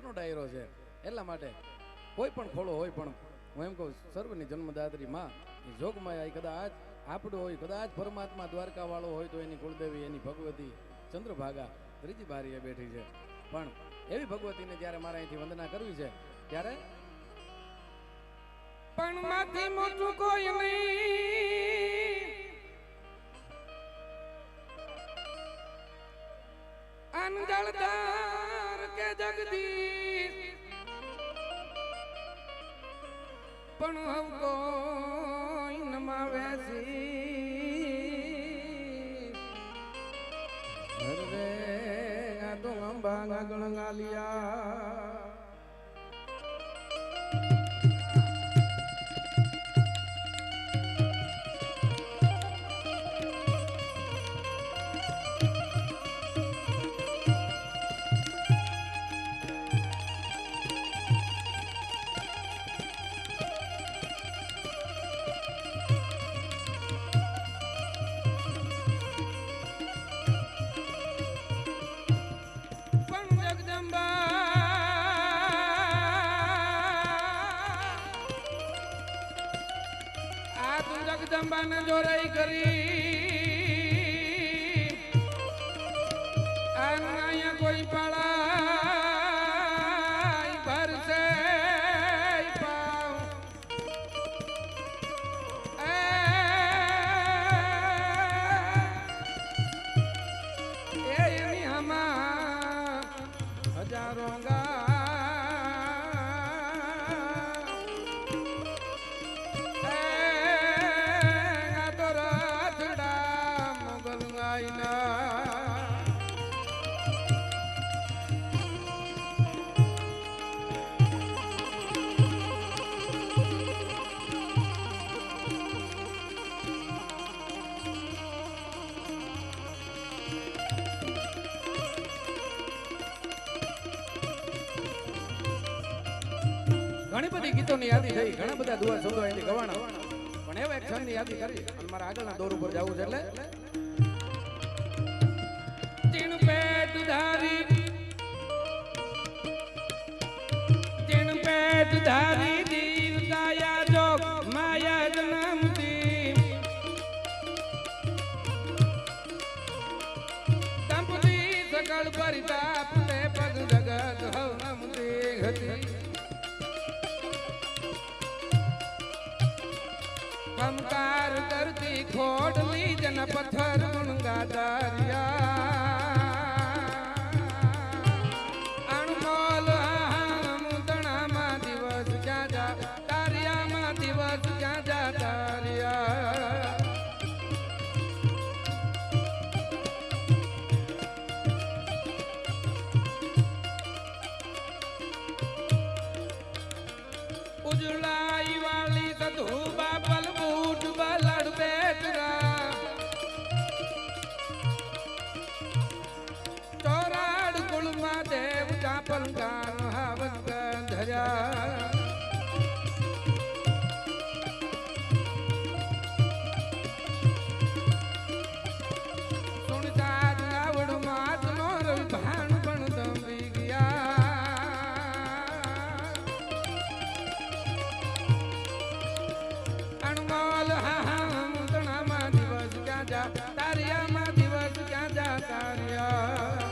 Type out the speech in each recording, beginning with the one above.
ઘરનો ડાયરો છે એટલા માટે કોઈ પણ ખોળો હોય પણ હું એમ કહું સર્વની જન્મદાત્રી માં જોગમાયા કદાચ આપણું હોય કદાચ પરમાત્મા દ્વારકા વાળો હોય તો એની કુળદેવી એની ભગવતી ચંદ્રભાગા ત્રીજી બારીએ બેઠી છે પણ એવી ભગવતીને જ્યારે મારે અહીંથી વંદના કરવી છે ત્યારે પણ માથી મોટું કોઈ નહીં અનજળદાર કે જગદીશ પણ હવ કોઈ નમાવે છે રે આ તો અંબા ગણ ગાલિયા જગદંબાને જોરાઈ કરી અહીંયા કોઈ પાળાઈ ભરશે પાવ એની હમા હજારો ઘણી બધી ગીતોની યાદી થઈ ઘણા બધા દુઆ શબ્દો અહીંથી ગવાણા પણ એવા એક ક્ષણની યાદી કરી અને મારા આગળના દોર ઉપર જવું છે એટલે જીણ પેટ ધારી દીવ કાયા જોગ માયા જન્મતી દંપતી સકળ પરિતાપ તે પગ જગત હવ નમતી હતી કમકાર કરતી ખોડલી જન પથ્થર ગુણગાદારિયા અણમોલ મુદણામાં દિવસ ક્યાં જા તારિયામાં દિવસ ક્યાં જા તારિયા ઉજળાઈ વાલી સધુબા બલબૂટ બલડ બેતરા ચોરાડ કુળમાં દેવ ચાપલ ગાન હાવન ધર્યા સુણસાદ નાવડ માત નો રવિ ભાણ પણ દંભી ગયા તારિયામાં દિવસ ક્યાં જા તારિયા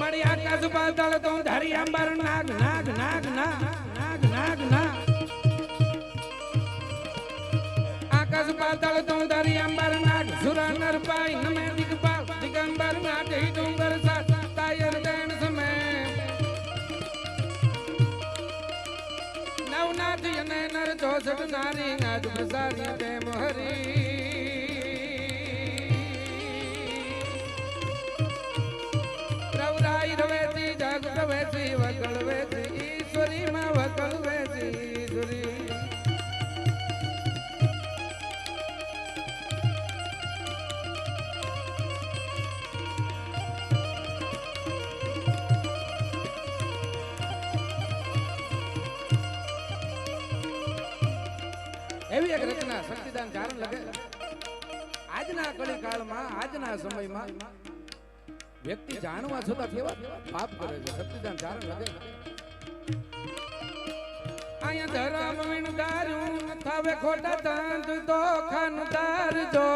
મળી આકાશ પાતાળ તો ધરી અંબર નાગ નાગ નાગ નાગ નાગ નાગ નાગ આકાશ પાતાળ તો ધરી અંબર નાગ સુરા નર પાઈ નમે દિગપાલ દિગંબર નાગ હી ડુંગર સાથ તાયર દેણ સમે નવનાથ અને નર 64 નારી નાદ પ્રસારી પ્રેમ હરી રવરાઈ રવેતી જગ રવેતી વકળ વેતી ઈશ્વરી માં વકળ વેતી ઈશ્વરી એવી એક રચના શક્તિદાન ચારણ લખે. આજના કળી કાળમાં આજના સમયમાં વ્યક્તિ જાણવા છતાં કેવા પાપ કરે છે. શક્તિદાન ચારણ લખે. અહીંયા ધરમ વિણ દારૂ થાવે ખોટા તંત તો ખાન તારજો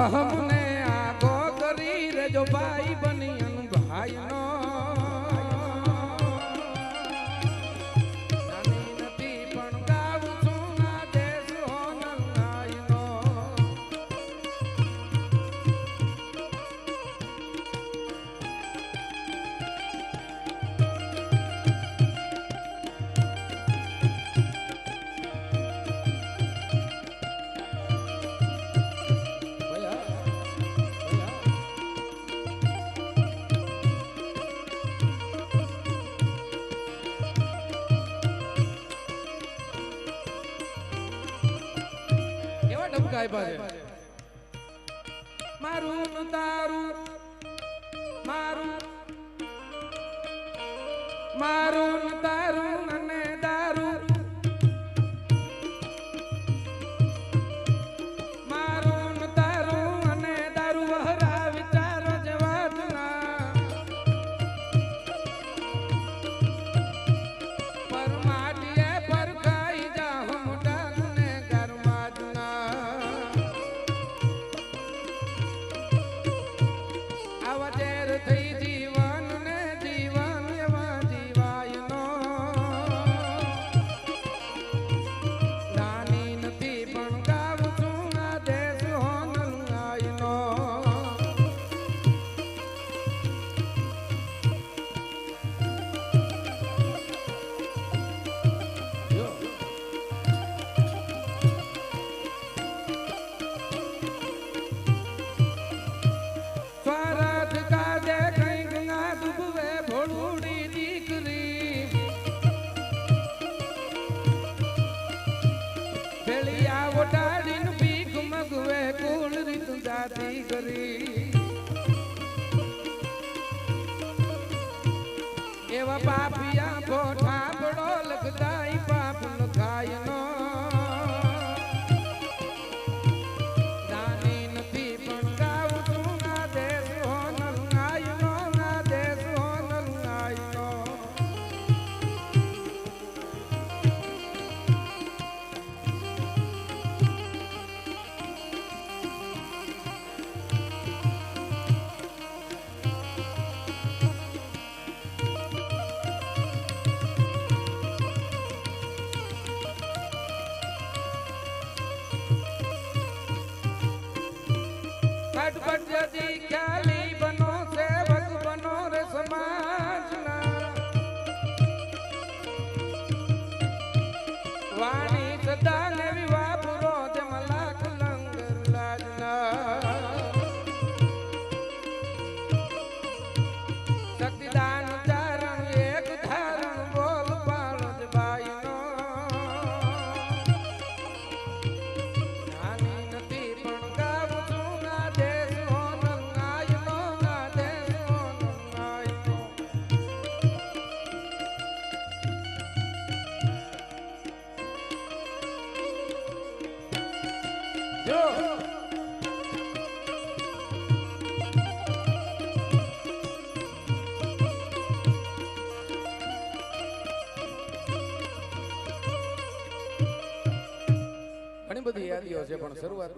અહમને આગો કરી રેજો ભાઈ બની ભાઈ નો નાની નથી પણ ગાવું છું ના દેશ હો નંગાઈ નો મારું તારું મારું તારું અને દારૂ મારું તારું અને દારૂ વહરા વિચારો જવાતના પરમાટીએ પરખાઈ જાહો મોટા ને ગરમાજના થઈ જીવન ને જીવન એવા જીવાય નો નાની નથી પણ ગાવું છું આ દેશ હો નંગાઈ નો સ્વરાજ કાજે કઈ ગંગા ડૂબવે ભોળુડી દીકરી ભેળિયા ઓટાડીને ભીખ મગવે કુલ રીત જાતી કરી એવા પાપિયા પોઠા બડો લખદાઈ પાપ લખાય નો નાની નથી પણ ગાવું છું ના દેશ હો નંગાઈ નો ના દેશ હો નંગાઈ નો खटपट यदि ख्याली बनो सेवक बनो रे समाजना वाणी सदा ने विवाह पुरो जमला लंगर लाजना शक्तिदान चारण एक धारण बोल पालो भाई नो नानी નથી પણ ગાવું છું ના દેશ હો નંગાઈ નો ના દેશ હો નંગાઈ નો જો ઘણી બધી યાદીઓ છે પણ શરૂઆત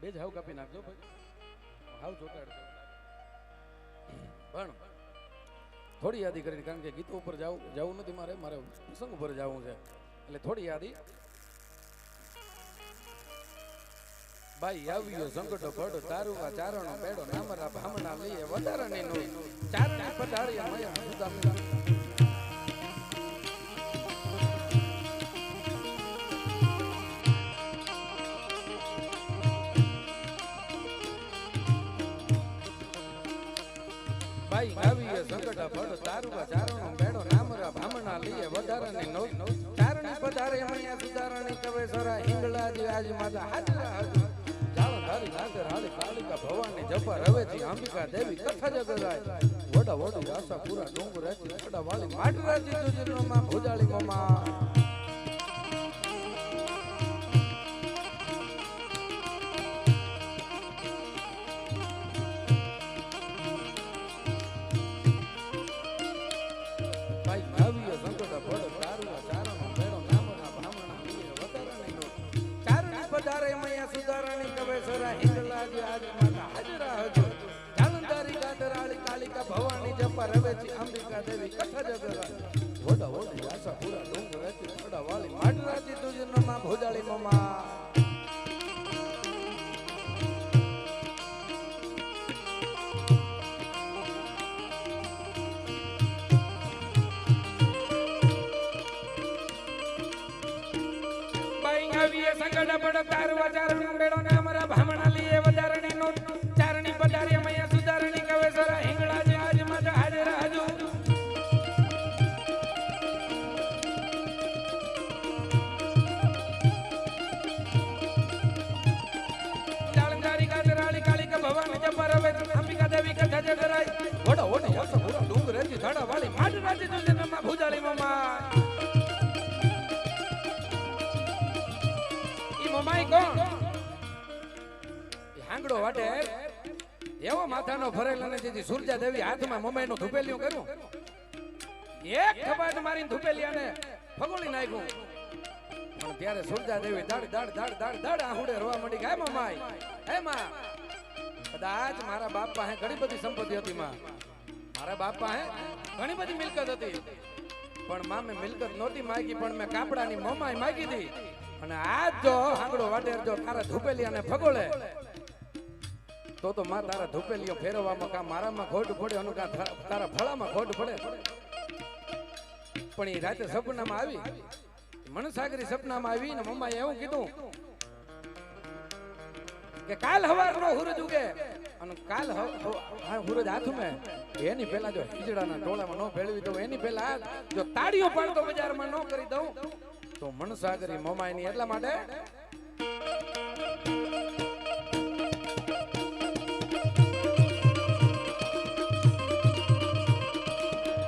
બે જ હાવ કાપી નાખજો ભાઈ હાવ ચોટાડજો પણ થોડી યાદી કરીને કારણ કે ગીતો ઉપર જવું નથી મારે પ્રસંગ ઉપર જવું છે એટલે થોડી યાદી ભાઈ આવ્યો સંકટો પડો તારુકા ચારણો બેડો નામરા ભામણા લઈએ વધારાની નો ચારણી પટાળિયા મયા સુદામના ભાઈ ગાવીએ સંકટા ભડ તારુકા ચારણો બેડો નામરા ભામણા લીએ વધારાની નો ચારણી પધારે મૈયા સુધારણી કવે સરા હિંગળાજી આજ માતા હાજરા હાજર જાળો ધારી નાગર હાલી કાલિકા ભવાની જપા રવેજી અંબિકા દેવી કથા જગરાય વડા વડી આશા પૂરા ડુંગર રહેતી વડા વાલી માટરાજી તુજનો માં ભુજાળી મમા સુધારણી કવે સરા હિંગલાજી આજ માતા હાજરા હજુ જાલંધારી ગાંધરાળી કાલિકા ભવાની જપા રવેજી અંબિકા દેવી કથા જગરા વડા વડી આશા પૂરા ડુંગર રહેતી વડા વાલી માટરાજી તુજનો માં ભોજાળી મમા સંકટ પડ તારવા ચારણ બેડો ને અમારા ભામણા લીએ વધારણી નો ચારણી પધારી મૈયા સુધારણી કવે સરા હિંગળાજી આજ માતા હાજરા હજુ જાલંધારી ગાંધરાળી કાલિકા ભવાની જપા રવેજી અંબિકા દેવી કથા જગરાય વડા વડી આશા પૂરા ડુંગર રહેતી ધડા વાળી માટરાજી તુજનમાં ભુજાળી મમા મમાઈ કોણ હાંગડો વાટે એવો માથાનો ફરેલ અને જેથી સુરજા દેવી હાથમાં મમાઈ નું ધુપેલિયું કર્યું એક થપાટ મારીને ધુપેલિયાને ફગોળી નાખ્યું પણ ત્યારે સુરજા દેવી દાડ દાડ દાડ દાડ દાડ આહુડે રોવા માંડી કે હે મમાઈ હે માં કદાચ મારા બાપ પાસે ઘણી બધી સંપત્તિ હતી માં મારા બાપ પાસે ઘણી બધી મિલકત હતી પણ માં મેં મિલકત નહોતી માંગી પણ મેં કાપડાની મમાઈ માંગી હતી અને આજ જો હાંગડો વાટેર જો તારા ધુપેલિયાને ફગોળે તો માં તારા ધુપેલિયો ફેરવવામાં કા મારામાં ખોટ પડે અને કા તારા ફળામાં ખોટ પડે પણ એ રાતે સપનામાં આવી મનસાગરી સપનામાં આવી ને મમ્માએ એવું કીધું કે કાલ હવારનો હુરજ ઉગે અને કાલ હુરજ હાથમાં એની પહેલા જો હિજડાના ટોળામાં ન ભેળવી દઉં એની પહેલા જો તાળીઓ પાડતો બજારમાં ન કરી દઉં તો મનસાગરી મમાઈની એટલા માટે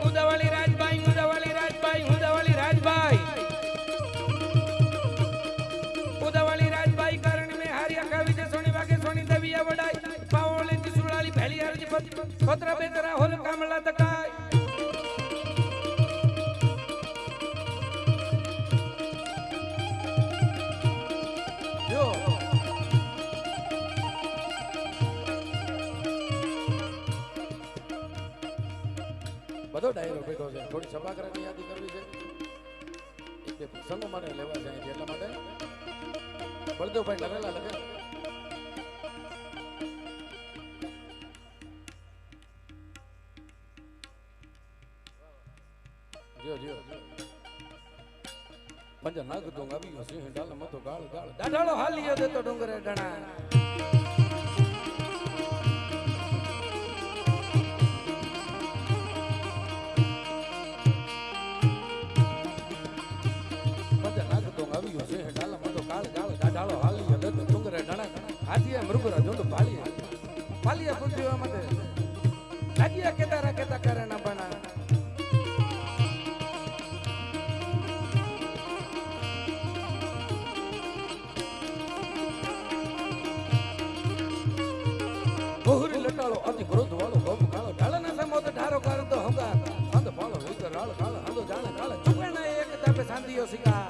ઉદાવાલી રાજભાઈ ઉદાવાલી રાજભાઈ ઉદાવાલી રાજભાઈ ઉદાવાલી રાજભાઈ કારણ મે હારિયા કાવી જે સોની વાગે સોની દેવિયા વડાઈ પાવોલે સુળાલી ભેલી હરજી પત્ર બેતરા હોલ કામલા તકાય બધો ડાયરો બેઠો છે થોડી સભાગ્રહની યાદી કરવી છે એક બે પ્રસંગો માટે લેવા જાય છે એટલા માટે બળદેવભાઈ લગેલા લગે જો જો પંજા નાગ દોંગ આવી ગયો સિંહ ડાલ મતો ગાળ ગાળ દાઢાળો હાલીયો દેતો ડુંગરે ડણા હાથીએ મૃગરા જોડો પાલિયા પૃથ્વી માટે લાગિયા કેતા કરે ના બના બહુરી લટાળો અતિ ક્રોધ વાળો ગોપ કાળો ઢાળના સમો તો ઢારો કરતો હોગા અંધ પાળો વિકર રાળ કાળો હંદો જાણે કાળો ચુકણા એક તાપે સાંધિયો સિકા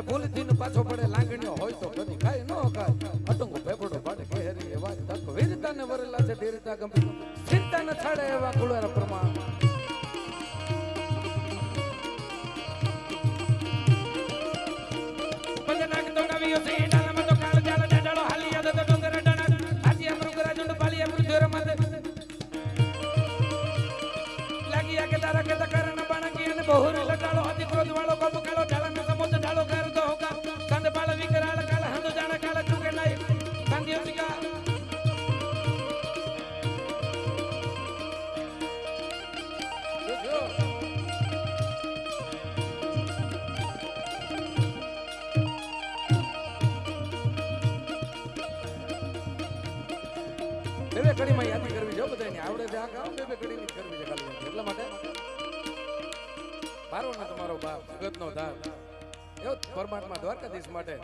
ભૂલથી પાછો પડે લાંગણીઓ હોય તો કદી ખાય ન ખાય અટંગો પેપડો પાડે કેહરી એવા તક વીરતા ને વરેલા છે ધીરતા ગંભીર સ્થિરતા ન છાડે એવા કુળારા પ્રમાણ પંજનાક તો નવીઓ છે ડાલામાં તો કાળ જાળ ડાળો હાલી યાદ તો ડુંગર ડણા હાથી અમૃગરા જુંડ પાલી અમૃધ્યોર મત લાગી આ કે તારા કે તકર ન બાણકી અને બહુરી લટાળો અતિ ક્રોધ વાળો બાબુ કાળો ઢાળા ન સમોત ઢાળો બે બે કડીમાં યાદી કરવી છે બધાની આવડે છે આ કામ બે બે કડીની જ કરવી છે ખાલી એટલા માટે મારો ને તમારો બાપ જગતનો ધાર એવો પરમાત્મા દ્વારકાધીશ માટે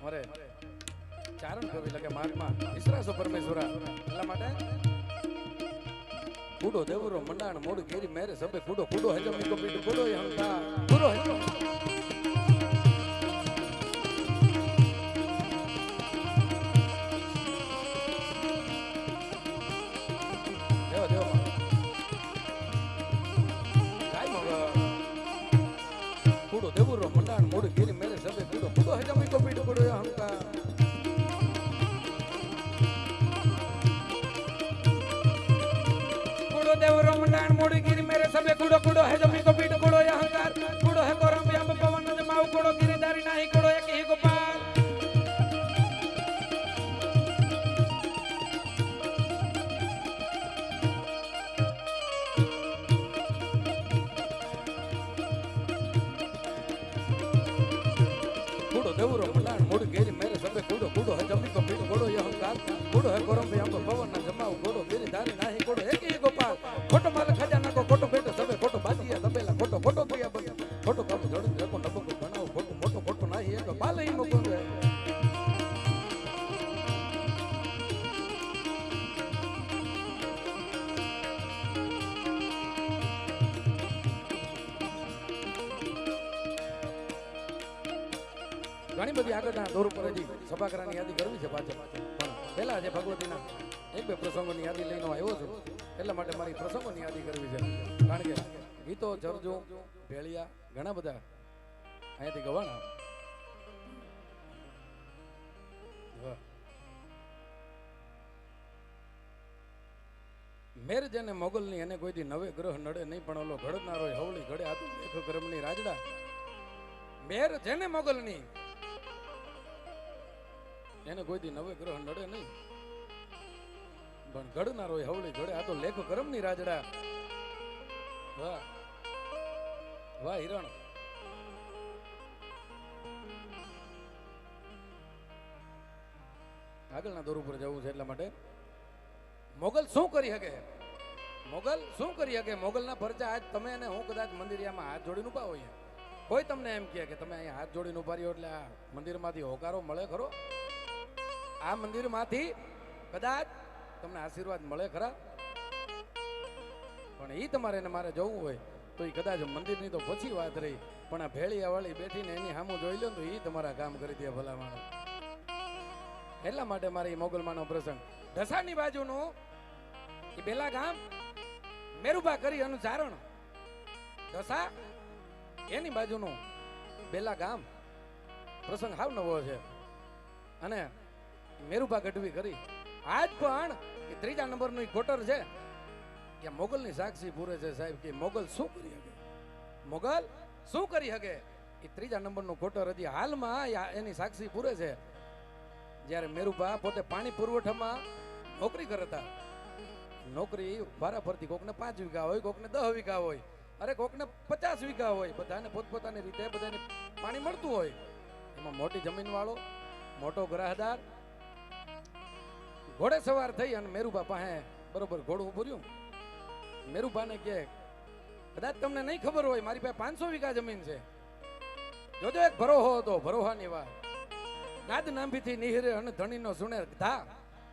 મારે ચારણ કરવી લગે માર્ગમાં વિશ્રાસો પરમેશ્વરા એટલા માટે કૂડો દેવરો મંડાણ મોડ ઘેરી મેરે સબે કૂડો કૂડો હેજો મીકો પીટ કૂડો હંતા કૂડો હેજો દેવો દેવો કાઈ મગ કૂડો દેવરો મંડાણ મોડ ઘેરી મેરે સબે કૂડો કૂડો હેજો મીકો પીટ કૂડો હંતા देवरो मंडाण मोड़ी गिरी मेरे सबे कुड़ो कुड़ो है जमी को पीठ कुड़ो अहंकार कुड़ो है कोरम व्याम पवन जमाऊ कुड़ो गिरिधारी नाही कुड़ो एक ही गोपाल कुड़ो देवरो मंडाण मोड़ी गिरी मेरे सबे कुड़ो कुड़ो है जमी को पीठ कुड़ो अहंकार कुड़ो है कोरम व्याम पवन जमाऊ कुड़ो गिरिधारी नाही कुड़ो एक ही गोपाल खोटो माल खजाना को खोटो बेटो सबे खोटो बाजिया दबेला खोटो खोटो किया बस खोटो काम जोड़ देखो नबो को बनाओ खोटो मोटो खोटो नहीं है तो बाल ही मुकुंद है ઘણી બધી આગળના દોર ઉપર હજી સભાકરાની યાદી કરવી છે પાછળ પણ પહેલા જે ભગવતીના એક બે પ્રસંગોની યાદી લઈને આવ્યો છું એટલા માટે મારી પ્રસંગોની યાદી કરવી છે કારણ કે ગીતો ચરજો ભેળિયા ઘણા બધા અહીંયાથી ગવાના મેર જેને મોગલની એને કોઈથી નવે ગ્રહ નડે નહીં પણ ઓલો ઘડનારો હવળી ઘડે આતું લેખ કરમની રાજડા મેર જેને મોગલની એને કોઈથી નવે ગ્રહ નડે નહીં પણ ઘડનારો હવળી ઘડે આ તો લેખ કરમની રાજડા વાહ વાહ હિરણ આગળના દોર ઉપર જવું છે એટલા માટે મોગલ શું કરી શકે મોગલ શું કરી શકે મોગલના પરચા આજ તમે અને હું કદાચ મંદિરિયામાં હાથ જોડીને ઉભા હોઈએ કોઈ તમને એમ કહે કે તમે અહીંયા હાથ જોડીને ઉભા રહ્યો એટલે આ મંદિરમાંથી હોકારો મળે ખરો આ મંદિરમાંથી કદાચ તમને આશીર્વાદ મળે ખરા પણ એ તમારે ને મારે જવું હોય તો એ કદાચ મંદિરની તો પછી વાત રહી પણ આ ભેળિયા વાળી બેઠીને એની સામું જોઈ લો તો એ તમારા કામ કરી દે ભલા માણસ એટલા માટે મારે એ મોગલમાનો પ્રસંગ ઢસાની બાજુનું એ બેલા ગામ મેરુબા કરી અનુચારણ ઢસા એની બાજુનું બેલા ગામ પ્રસંગ હાવ નવો છે અને મેરુબા ગઢવી કરી આજ પણ ત્રીજા નંબરનું કોટર છે કે મોગલની સાક્ષી પૂરે છે સાહેબ કે મોગલ શું કરી શકે મોગલ શું કરી શકે એ ત્રીજા નંબરનું કોટર હજી હાલમાં એની સાક્ષી પૂરે છે જ્યારે મેરુબા પોતે પાણી પુરવઠામાં નોકરી કરતા નોકરી વારા ફરતી કોકને 5 વીઘા હોય કોકને 10 વીઘા હોય અરે કોકને 50 વીઘા હોય બધાને પોતપોતાની રીતે બધાને પાણી મળતું હોય એમાં મોટી જમીન વાળો મોટો ગ્રાહદાર ઘોડે સવાર થઈ અને મેરુબા પાસે બરોબર ઘોડું પૂર્યું મેરુબાને કે કદાચ તમને નહીં ખબર હોય મારી પાસે 500 વીઘા જમીન છે જોજો એક ભરોહો હતો ભરોહાની વાત નાદ નાંભીથી નિહરે અને ધણીનો સુણે ધા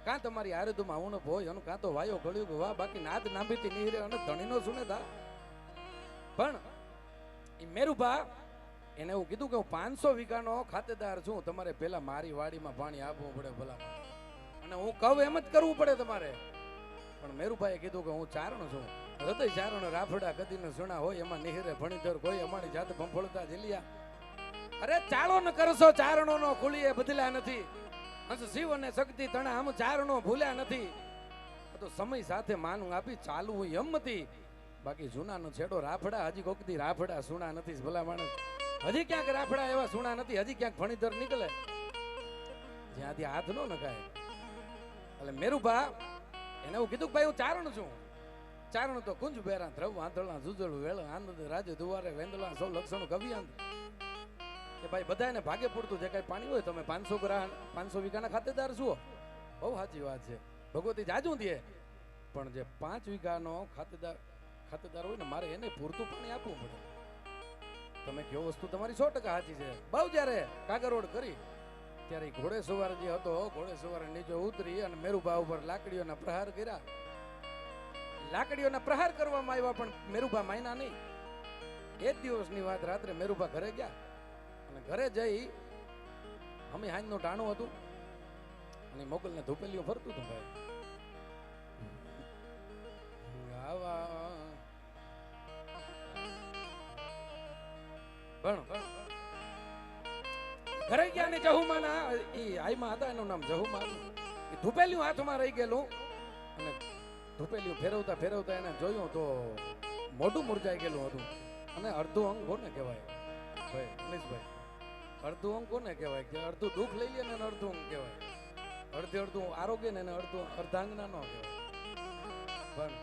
કાં તમારી આરદમાં ઉણપ હોય અને કાં તો વાયો ગળ્યું વાહ બાકી નાદ નાંભીથી નિહરે અને ધણીનો સુણે ધા પણ એ મેરુબા એને એવું કીધું કે હું 500 વીઘાનો ખાતેદાર છું તમારે પેલા મારી વાડીમાં પાણી આપવું પડે ભલા અને હું કહું એમ જ કરવું પડે તમારે પણ મેરુભાઈએ કીધું કે હું ચારણ છું હૃદય ચારણ રાફડા કદીને સુણા હોય એમાં નિહરે ભણીધર કોઈ અમારી જાત ભંફળતા જલિયા અરે ચાલો ન કરશો ચારણો નો કુળીએ બદલ્યા નથી હંસ શિવ અને શક્તિ તણા આમ ચારણો ભૂલ્યા નથી તો સમય સાથે માનું આપી ચાલવું એમ હતી બાકી જૂનાનો છેડો રાફડા હજી કોકથી રાફડા સુણા નથી ભલા માણસ હજી ક્યાંક રાફડા એવા સુણા નથી હજી ક્યાંક ભણીધર નીકળે જ્યાંથી હાથ નો નખાય એટલે મેરુભા એને એવું કીધું કે ભાઈ હું ચારણ છું ચારણ તો કુંજ બેરા ધ્રવ આંધળા જુજળ વેળ આનંદ રાજ દુવારે વેંદલા સૌ લક્ષણો કવિયાંત કે ભાઈ બધાને ભાગે પૂરતું જે કઈ પાણી હોય તમે 500 વીઘાના ખાતેદાર છો બહુ સાચી વાત છે ભગવતી જાજુ દે, પણ જે 5 વીઘાનો ખાતેદાર હોય ને, મારે એને પૂરતું પાણી આપવું પડે. તમે કયો વસ્તુ તમારી 100% સાચી છે. બહુ જ્યારે કાગરોડ કરી ત્યારે ઘોડેસવાર જે હતો, ઘોડેસવારે નીચે ઉતરી અને મેરુભા ઉપર લાકડીઓના પ્રહાર કર્યા. લાકડીઓના પ્રહાર કરવામાં આવ્યા, પણ મેરુભા માયના નહીં. એક દિવસની વાત, રાત્રે મેરુભા ઘરે ગયા અને ઘરે જઈ અમે હાંજનું ટાણું હતું અને મોગલને ધૂપેલીઓ ફરતું હતું. ભાઈ ઘરે ગયા ને જહુમાના ઈ આઈમાં હતા, એનું નામ જહુમા હતું. એ ધૂપેલિયું હાથમાં રહી ગયેલું અને ધૂપેલિયું ફેરવતા ફેરવતા એને જોયું તો મોઢું મુરઝાઈ ગયેલું હતું. અને અડધું અંગ કોને કહેવાય ભાઈ મનીષભાઈ? અડધું અંગ કોને કહેવાય? કે અડધું દુઃખ લઈ લે ને અડધું અંગ કહેવાય. અડધું આરોગ્ય ને અડધું અર્ધાંગના નો કહેવાય. પણ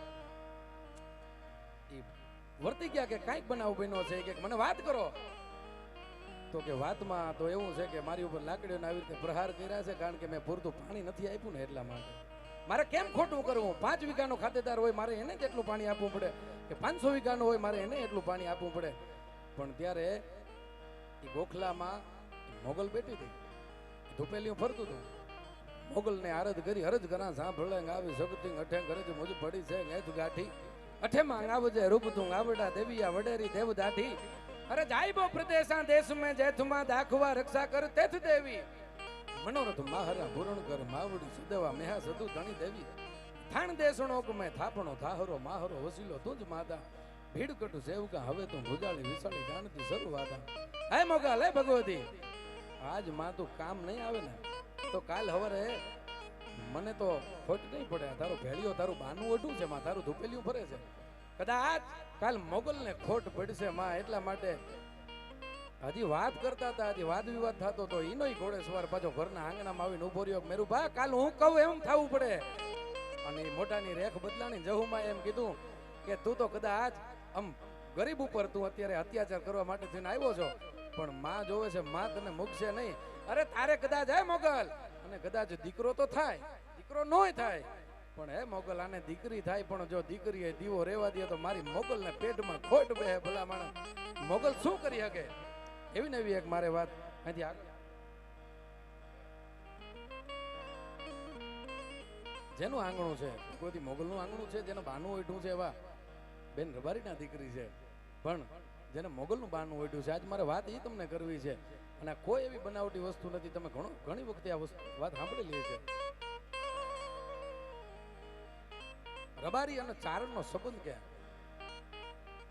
વર્તી ગયા કે કાંઈક બનાવ બન્યો છે, કે મને વાત કરો. તો કે વાતમાં તો એવું છે કે મારી ઉપર લાકડીઓને આવી રીતે પ્રહાર કર્યા છે, કારણ કે મેં પૂરતું પાણી નથી આપ્યું ને એટલા માટે. મારે કેમ ખોટું કરવું? 5 વીઘાનો ખાતેદાર હોય, મારે એને જ એટલું પાણી આપવું પડે, કે 500 વીઘાનો હોય, મારે એને એટલું પાણી આપવું પડે. પણ ત્યારે એ ગોખલામાં મોગલ બેઠી હતી, ધૂપેલીઓ ફરતું હતું. મોગલને આરદ કરી, હરજ કરા સાંભળે આવી સગતી અઠે કરે છે, મુજ પડી છે ગેજ ગાઠી અઠે માં આવજે રૂપ તું આવડા દેવિયા વડેરી દેવ દાઢી. અરે જાયબો પ્રદેશા દેશ में જેથમાં દાખવા રક્ષા કર તેથ દેવી. મનોરથ માહરા પૂરણ કર માવડી સુદેવા મેહા સદુ ધણી દેવી. થાણ દેશણોક મેં થાપણો થાહરો માહરો વસીલો તુજ માતા. ભીડ કટુ સેવકા હવે તું ભુજાળી વિસાળી જાણતી શરૂઆતા. હે મોગલ, હે ભગવતી, આજ માં તું કામ નહીં આવે ને તો કાલ હવારે મને તો ખોટ નહીં પડે. તારો ભેળિયો, તારું બાનું ઓઢું છે માં, તારું ધૂપેલિયું ફરે છે. કદાચ કાલ મોગલને ખોટ પડશે માં, એટલા માટે હજી વાત કરતા હતા, હજી વાદ વિવાદ થતો તો ઈનોય ઘોડેસવાર પાછો ઘરના આંગણામાં આવીને ઉભો રહ્યો. મેરુભા, કાલ હું કહું એમ થવું પડે. અને મોટાની રેખ બદલાણી. જહુમાં એમ કીધું કે તું તો કદાચ આમ ગરીબ ઉપર તું અત્યારે અત્યાચાર કરવા માટે થઈને આવ્યો છો, પણ માં જોવે છે, માં તને મૂકશે નહીં. અરે તારે કદાચ હે મોગલ, અને કદાચ દીકરો તો થાય, દીકરો નોય થાય, પણ હે મોગલ આને દીકરી થાય. પણ જો દીકરી એ દીવો રેવા દે તો મારી મોગલને પેટમાં ખોટ બે. ભલા માણસ મોગલ શું કરી શકે? એવી ને એવી એક મારે વાત અહીંથી આગળ. જેનું આંગણું છે, કોઈ મોગલનું આંગણું છે, જેનું બાનું ઓઢું છે, એવા બેન રબારીના દીકરી છે, પણ જેને મોગલનું બાનું ઓઢ્યું છે. આજ મારે વાત એ તમને કરવી છે. અને કોઈ એવી બનાવટી વસ્તુ નથી. તમે ઘણી વખતે આ વાત સાંભળેલી છે. રબારી અને ચારણનો સંબંધ ક્યાં?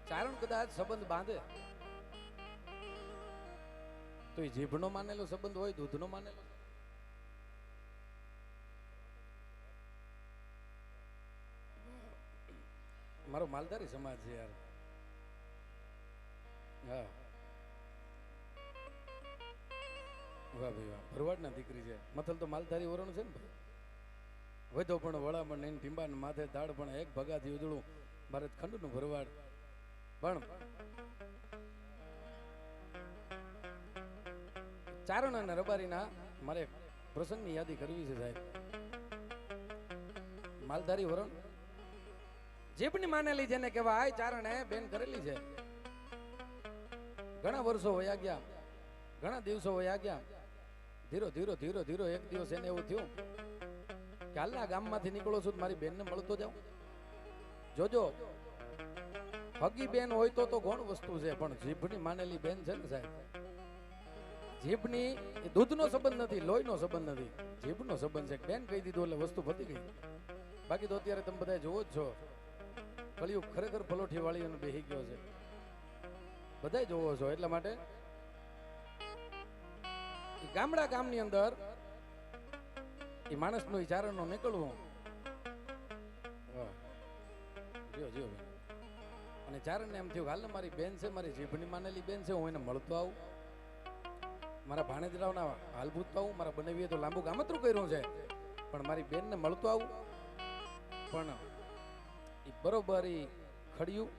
ચારણ કદાચ સંબંધ બાંધે તો એ જીભનો માનેલો સંબંધ હોય, દૂધનો માનેલો. મારો માલધારી સમાજ છે યાર. હા, વાહ ભાઈ વાહ, ભરવાડના દીકરી છે. મથલ તો માલધારી વરણ છે ને. વધો પણ વળામણ નહીં, ટીંબાને માથે દાળ પણ એક ભગાથી ઉજળું ભારત ખંડનું ભરવાડ. પણ ચારણ અને રબારીના મારે પ્રસંગની યાદી કરવી છે સાહેબ. માલધારી વરણ જીભની માનેલી જેને કહેવાય, ચારણે બેન કરેલી છે. ઘણા વર્ષો વયા ગયા, ઘણા દિવસો વયા ગયા. ધીરો ધીરો ધીરો ધીરો એક દિવસ એને એવું થયું કે હાલના ગામમાંથી નીકળો છું, મારી બેનને મળતો જાઉં. જોજો, હગી બેન હોય તો ગૌણ વસ્તુ છે, પણ જીભની માનેલી બેન છે ને સાહેબ, જીભની દૂધનો સંબંધ નથી, લોહીનો સંબંધ નથી, જીભનો સંબંધ છે. બેન કહી દીધું એટલે વસ્તુ પતી ગઈ. બાકી તો અત્યારે તમે બધા જોવો જ છો, કળિયુગ ખરેખર પલોઠી વાળીઓને બેહી ગયો છે, બધા જોવો છો. એટલા માટે ગામડા ગામની અંદર એ માણસનું ચારણનો નીકળવું, અને ચારણને એમ થયું હાલ ને મારી બેન છે, મારી જીભની માનેલી બેન છે, હું એને મળતો આવું, મારા ભાણેજરાવના હાલ પૂછતો આવું. મારા બનાવીએ તો લાંબુ ગામતરું કર્યું છે, પણ મારી બેનને મળતો આવું. પણ એ બરોબર એ ખડ્યું,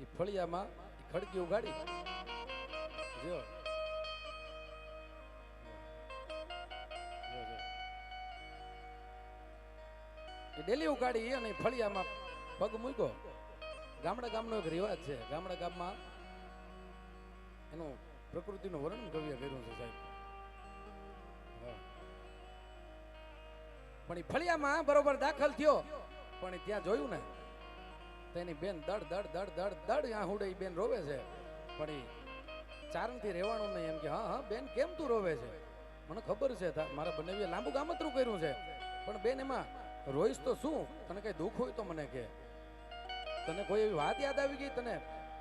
એ ફળિયામાં એ ખડકી ઉગાડી. જો એ ડેલી ઉગાડી અને ફળિયામાં પગ મૂક્યો. ગામનો એક રિવાજ છે, ગામમાં એનું પ્રકૃતિનું વર્ણન કવિએ કર્યું છે સાહેબ. પણ એ ફળિયામાં બરોબર દાખલ થયો, પણ ત્યાં જોયું ને તેની બેન દડ ત્યાં હુડે બેન રોવે છે. પણ એ ચારણથી રહેવાનું નહીં, એમ કે હા બેન કેમ તું રોવે છે? મને ખબર છે મારા બંને લાંબુ ગામતરું કર્યું છે, પણ બેન એમાં રોઈશ તો શું? તને કઈ દુઃખ હોય તો મને કહે. તને કોઈ એવી વાત યાદ આવી ગઈ, તને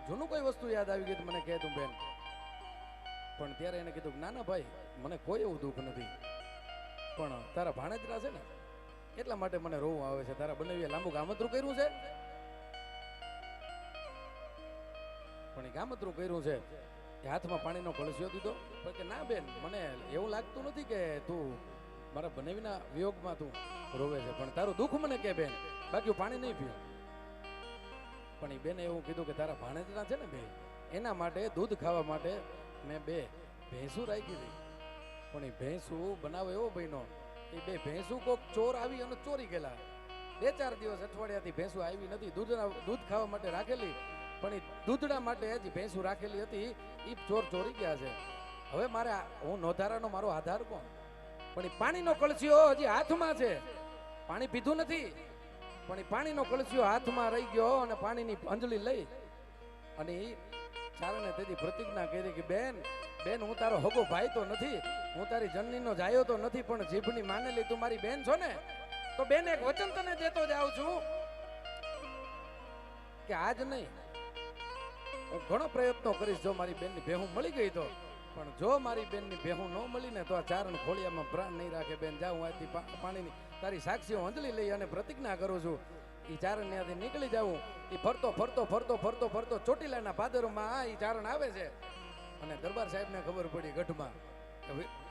જૂનું કોઈ વસ્તુ યાદ આવી ગઈ તો મને કહે તું બેન. પણ ત્યારે એને કીધું ના ભાઈ, મને કોઈ એવું દુઃખ નથી, પણ તારા ભાણેજરા છે ને એટલા માટે મને રોવું આવે છે. તારા બંને લાંબુ ગામતરું કર્યું છે, પણ એ ગામતરું કર્યું છે એ હાથમાં પાણીનો કળશિયો દીધો. પણ કે ના બેન, મને એવું લાગતું નથી કે તું મારા બનેવીના વિયોગમાં તું રોવે છે, પણ તારું દુઃખ મને કે બેન, બાકી હું પાણી નહીં પીવું. પણ એ બેને એવું કીધું કે તારા ભાણેજના છે ને બે, એના માટે દૂધ ખાવા માટે મેં 2 ભેંસું રાખી હતી. પણ એ ભેંસું બનાવે એવો બન્યો, એ 2 ભેંસું કોક ચોર આવી અને ચોરી ગયેલા. 2-4 દિવસ અઠવાડિયાથી ભેંસું આવી નથી, દૂધ ખાવા માટે રાખેલી, પણ એ દૂધડા માટે હજી ભેંસું રાખેલી હતી, એ ચોર ચોરી ગયા છે. હવે હું નોધારાનો મારો આધાર કોણ? પણ એ પાણીનો કળશિયો હજી હાથમાં છે, પાણી પીધું નથી, પણ એ પાણીનો કળશિયો હાથમાં રહી ગયો અને પાણીની અંજલી લઈ અને એ ચારણે તેથી પ્રતિજ્ઞા કરી કે બેન હું તારો હગો ભાઈ તો નથી, હું તારી જનનીનો જાયો તો નથી, પણ જીભની માનેલી તું મારી બેન છો ને, તો બેન એક વચન તને દેતો જાઉં છું કે આજ નહીં, હું ઘણો પ્રયત્નો કરીશ જો મારી બેનની ભેહું મળી ગઈ તો, પણ જો મારી બેનની ભેહું ન મળી ને તો આ ચારણ ખોળિયામાં પ્રાણ નહીં રાખે. બેન જા, હું આજથી પાણીની તારી સાક્ષીઓ અંજલિ લઈ અને પ્રતિજ્ઞા કરું છું. એ ચારણ ત્યાંથી નીકળી જાઉં. એ ફરતો ચોટીલાના પાદરમાં એ ચારણ આવે છે અને દરબાર સાહેબને ખબર પડી ગઢમાં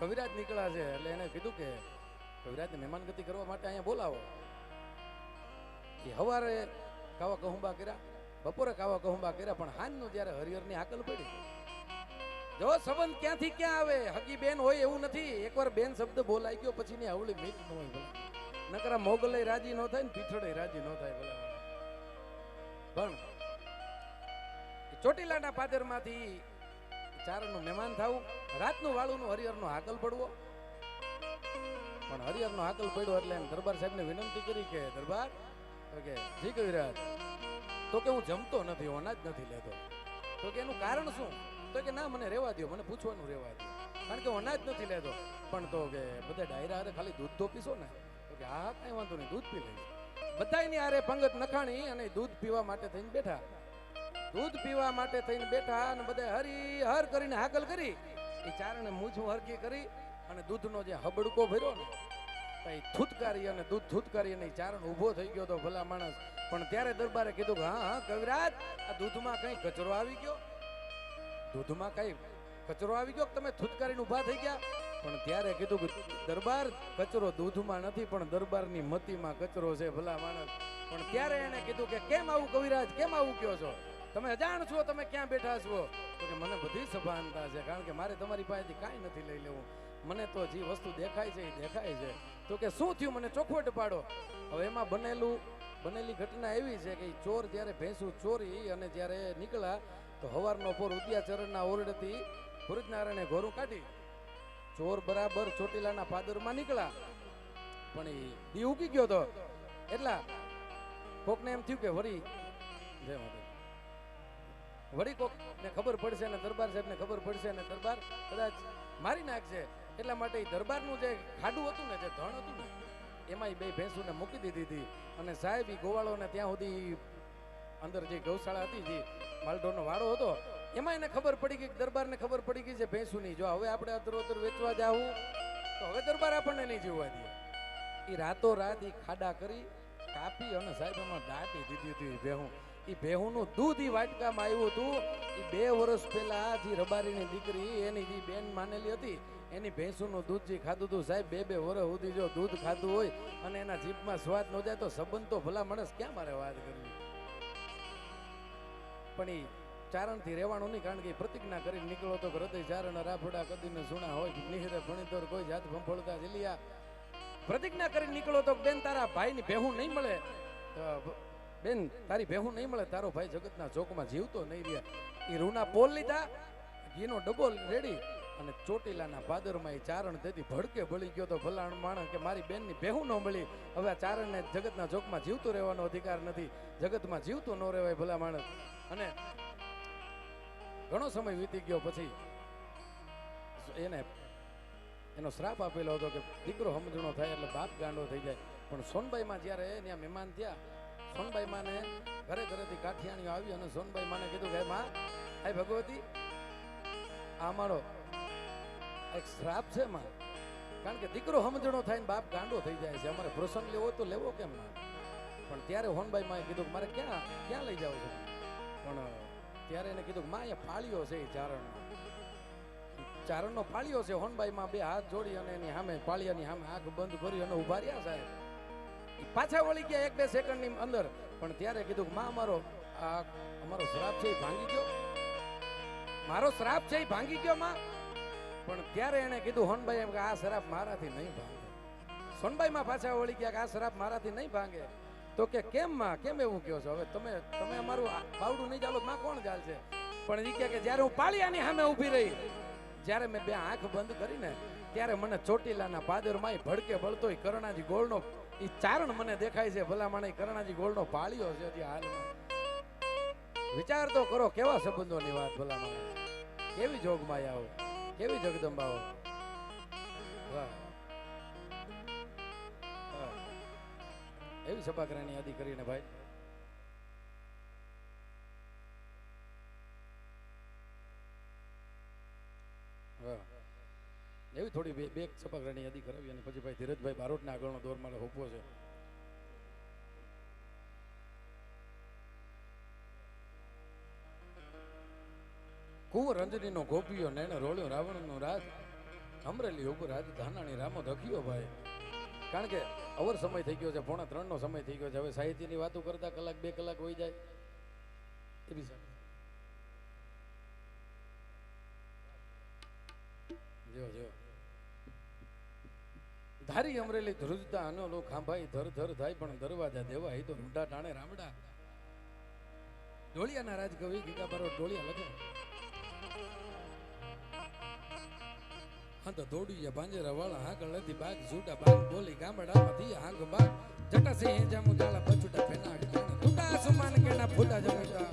કવિરાજ નીકળ્યા છે, એટલે એને કીધું કે કવિરાજને મહેમાનગતિ કરવા માટે અહીંયા બોલાવો. એ હવારે કાવા કહુંબા કર્યા, બપોરે કાવા કહુંબા કર્યા, પણ હાંજનું જ્યારે હરિહરની હાકલ પડી, જો સંબંધ ક્યાંથી ક્યાં આવે, હગી બેન હોય એવું નથી. એકવાર બેન શબ્દ બોલાઈ ગયો પછી ની હવળી મીઠ ન હોય ભલા, નકરા મોગલે રાજી ન થાય ને પીઠડે રાજી ન થાય ભલા. પણ ચોટીલાના પાદરમાંથી ચારણનું મહેમાન થવું, રાતનું વાળુનું હરિહરનો હાકલ પડવો. પણ હરિહરનો હાકલ પડ્યો એટલે એમ દરબાર સાહેબને વિનંતી કરી કે દરબાર કે જી કવિરાજ, તો કે હું જમતો નથી, અનાજ નથી લેતો. તો કે એનું કારણ શું? તો કે ના મને રહેવા દો, મને પૂછવાનું રહેવા દો, કારણ કે અનાજ નથી લેતો. પણ તો કે બધા ડાયરા હારે ખાલી દૂધ તો પીશો ને? તો કે હા કઈ વાંધો નહીં, દૂધ પી લઈશ. બધાની હારે પંગત નખાણી અને દૂધ પીવા માટે થઈને બેઠા. દૂધ પીવા માટે થઈને બેઠા અને બધા હરિહર કરીને હાકલ કરી. એ ચારણે મૂછું હરકી કરી અને દૂધનો જે હબડકો ભર્યો ને એ થૂતકારી અને દૂધ થૂતકારી અને ચારણ ઊભો થઈ ગયો તો ભલા માણસ. પણ ત્યારે દરબારે કીધું કે હા કવિરાજ, આ દૂધમાં કઈ કચરો આવી ગયો? દૂધમાં કઈ કચરો આવી ગયો? તમે થૂતકારીને ઊભા થઈ ગયા? પણ ત્યારે કીધું કે દરબાર, કચરો દૂધમાં નથી, પણ દરબારની મતીમાં કચરો છે ભલા માણસ. પણ ત્યારે એને કીધું કે કેમ આવું કવિરાજ, કેમ આવું કયો છો? તમે અજાણ છો, તમે ક્યાં બેઠા છો? તો કે મને બધી સભાનતા છે, કારણ કે મારે તમારી પાસેથી કાંઈ નથી લઈ લેવું, મને તો જે વસ્તુ દેખાય છે એ દેખાય છે. તો કે શું થયું, મને ચોખવટ પાડો. હવે એમાં બનેલી ઘટના એવી છે કે ચોર જ્યારે ભેંસું ચોરી અને જ્યારે નીકળ્યા તો હવારનો પોર ઉદયાચરણના ઓરડેથી ભુરજનારાયણે ઘોરું કાઢી ચોર બરાબર ચોટીલાના પાદરમાં નીકળ્યા. પણ એ દી ઉગી ગયો તો એટલા કોકને એમ થયું કે વળી કોકને ખબર પડશે ને દરબાર સાહેબને ખબર પડશે ને દરબાર કદાચ મારી નાખશે. એટલા માટે દરબારનું જે ખાડું હતું ને, જે ધણ હતું ને, એમાં 2 ભેંસુને મૂકી દીધી હતી. અને સાહેબ ગોવાળોને ત્યાં સુધી અંદર જે ગૌશાળા હતી, જે માલઢોરનો વાડો હતો, એમાં એને ખબર પડી ગઈ, દરબારને ખબર પડી ગઈ છે ભેંસુની. જો હવે આપણે અધર વેચવા જાવું તો હવે દરબાર આપણને નહીં જીવવા દે. એ રાતો રાત એ ખાડા કરી કાપી અને સાહેબ એમાં દાટી દીધી હતી ભેહું. એ ભેહુંનું દૂધ એ વાટકામાં આવ્યું હતું. એ 2 વર્ષ પહેલા જે રબારીની દીકરી એની જે બેન માનેલી હતી એની ભેંસુનું દૂધ જે ખાધું હતું સાહેબ, 2 વર્ષ સુધી જો દૂધ ખાધું હોય અને એના જીભમાં સ્વાદ ન જાય તો સંબંધ તો ભલા માણસ ક્યાં મારે વાત કરવી. પણ એ ચારણથી રહેવાનું નહીં, કારણ કે પ્રતિજ્ઞા કરી નીકળો તો હૃદય ચારણ રાફડા કદીને સુણા હોય, નિહરે ભણીતોર કોઈ જાત ભંભળતા જલિયા. પ્રતિજ્ઞા કરી નીકળો તો બેન તારા ભાઈની ભેહું નહીં મળે, બેન તારી ભેહું નહીં મળે, તારો ભાઈ જગતના ચોકમાં જીવતો નહીં રહે. એ રૂના પોલ લીધા, ઘીનો ડબ્બો રેડી અને ચોટીલાના ભાદરમાં એ ચારણ તેથી ભડકે બળી ગયો તો ભલાણ માણસ કે મારી બેનની ભેહું ન મળી, હવે આ ચારણને જગતના ચોકમાં જીવતું રહેવાનો અધિકાર નથી, જગતમાં જીવતું ન રહેવાય ભલા માણસ. અને ઘણો સમય વીતી ગયો પછી એને એનો શ્રાપ આપેલો હતો કે દીકરો સમજણો થાય એટલે બાપ ગાંડો થઈ જાય. પણ સોનબાઈમાં જ્યારે ત્યાં મહેમાન થયા, સોનબાઈ માને ઘરેથી કાઠિયાણીઓ આવી અને સોનબાઈ માને કીધું કે માં આ ભગવતી આ અમારો એક શ્રાપ છે માં, કારણ કે દીકરો સમજણો થાય ને બાપ ગાંડો થઈ જાય છે, અમારે પ્રસંગ લેવો તો લેવો કેમ ના. પણ ત્યારે હોનબાઈ માએ કીધું કે મારે ક્યાં લઈ જાવ છો, પણ ત્યારે એને કીધું કે માં અહીંયા ફાળ્યો છે એ ચારણનો ફાળ્યો છે. હોનબાઈ માં બે હાથ જોડી અને એની સામે પાળિયાની સામે આંખ બંધ કરી અને ઉભા રહ્યા સાહેબ. પાછા વળી ગયા 1-2 સેકન્ડની અંદર, પણ ત્યારે કીધું કે માં અમારો શ્રાપ છે એ ભાંગી ગયો, મારો શ્રાપ છે એ ભાંગી ગયો માં. પણ ત્યારે એને કીધું હોનબાઈ એમ કે આ શ્રાપ મારાથી નહીં ભાંગે. સોનબાઈ માં પાછા વળી ગયા કે આ શ્રાપ મારાથી નહીં ભાંગે. તો કે કેમ માં, કેમ એવું કહો છો, હવે તમે અમારું બાવડું નહીં ચાલો માં કોણ ચાલશે. પણ એ કે જ્યારે હું પાળિયાની સામે ઊભી રહી, જ્યારે મેં બે આંખ બંધ કરીને ત્યારે મને ચોટીલાના પાદરમાં ભડકે બળતો કરણાજી ગોળનો એ ચારણ મને દેખાય છે. ભલા મને કરણાજી ગોળનો પાળ્યો છે હજી હાલમાં. વિચાર તો કરો કેવા સંબંધોની વાત, ભલા મને કેવી જોગમાયાઓ, કેવી જગદંબાઓ. વાહ એવી સભાગ્રહની યાદી કરીને ભાઈ. એવી થોડી બે સભાગ્રહની યાદી કરાવી અને પછી ભાઈ ધીરજભાઈ બારોટના આગળનો દોર મારે હોપવો છે. કુંવર અંજનીનો ગોપીઓ નેણ રોળ્યો રાવણનો રાજ, અમરેલી ઉપર રાજ ધાનાણી રામો ધખ્યો ભાઈ. કારણ કે અવર સમય થઈ ગયો છે, 2:45 નો સમય થઈ ગયો છે. હવે સાહિત્યની વાતો કરતા 1-2 કલાક હોઈ જાય એ બી જો ધારી અમરેલી ધ્રુજતા અનોલો ખાંભાઈ ધર થાય, પણ દરવાજા દેવા હી તો રૂંઢા ટાણે રામડા. ઢોળિયાના રાજ કવિ ગીગા બારો ઢોળિયા લખે તો દોડીએ પાંજરા વાળા હાકળ નથી બાગ છૂટા બાગ બોલી ગામડામાંથી હાંગ બાગ જટા સે જામુ જાળા બચુટા પેના ટૂટા સુમાન કેના ફૂટા જમેતા.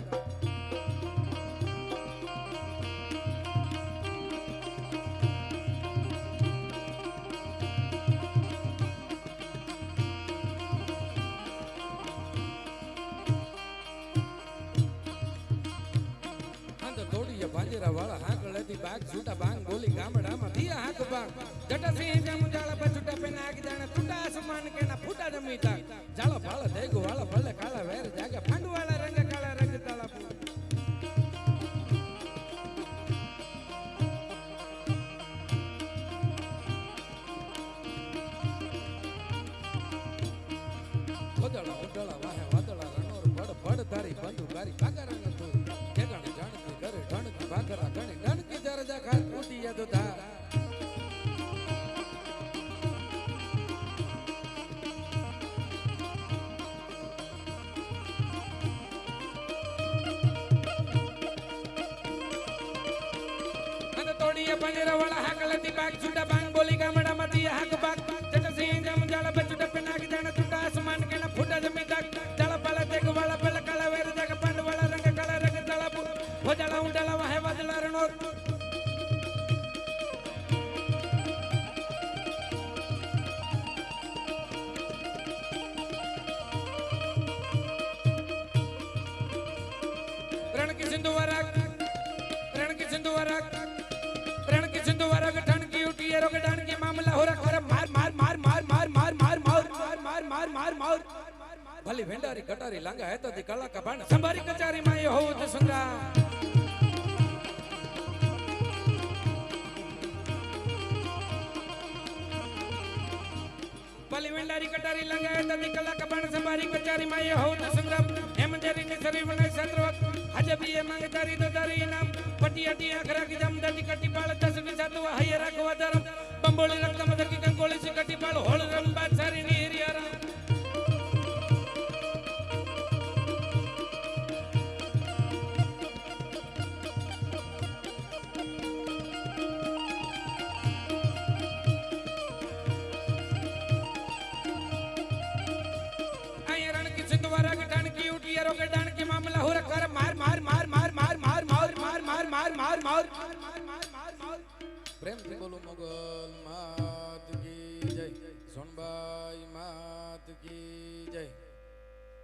પાંજરા વાળા હાકળ હતી બાગ છૂટા બાંગ બોલી ગામડામાં દિયા હાક બાગ જટા સિંહ જામુ જાળા બચુટા પેના આગ દાણા ટૂટા આસમાન કેના ફૂટા જમીતા જાળો ભાળા દેગો વાળા ભલે કાળા વેર જાગે પાંડુ વાળા રંગ કાળા રંગ તાળા વાદળા ઉડળા વાહે વાદળા રણોર ભડ ભડ તારી બંધુ ગારી કાગા રંગ તું કેગાણી જાણતી કરે ઢણકી બાકરા ગણી ઢણકી જરજા ખાત ઉડી યાદ થા. તોડીએ પાંજરા વાળા હાકલતી બાગ છૂટા બાંગ બોલી ગામડામાંથી હાક બાગ જટ સિંહ જમ જાળ બચુટા પેનાકી જાણ છૂટા આસમાન કેના ફૂટા જમી દાગ જાળ પાલા દેગ વાળા પલ કાળા વેર જાગ પાંડ વાળા રંગ કાળા રંગ તાળા પુ ભોજાળા ઉંડાળા વાહે વાદળા રણોર રણ કી સિંધુ વરાગ રણ કી સિંધુ વરાગ રણ કી સિંધુ વરાગ ઠણ કી ઉઠી રોગ ડાણ કી મામલા હોરા ખોરા માર માર માર માર માર માર માર માર માર માર માર માર ભલી વેંડારી કટારી લાંગા હેતો દી કલા કા ભાણ સંભારી કચારી માં એ હોત સંગ્રામ. ભલી વેંડારી કટારી લાંગા હેતો દી કલા કા ભાણ સંભારી કચારી માં એ હોત સંગ્રામ. હેમ જરી ની શરીર વને સંદ્રવત હજબી એ માંગે તારી તો તારી નામ પટી અટી આખરા કી જમ દટી કટી પાળ 10 ની સાતુ હૈયા રાખવા ધરમ બંબોળી રક્ત મધર કી કંકોળી સી કટી પાળ હોળ રંબા માર માર માર પ્રેમથી બોલો મોગલ માં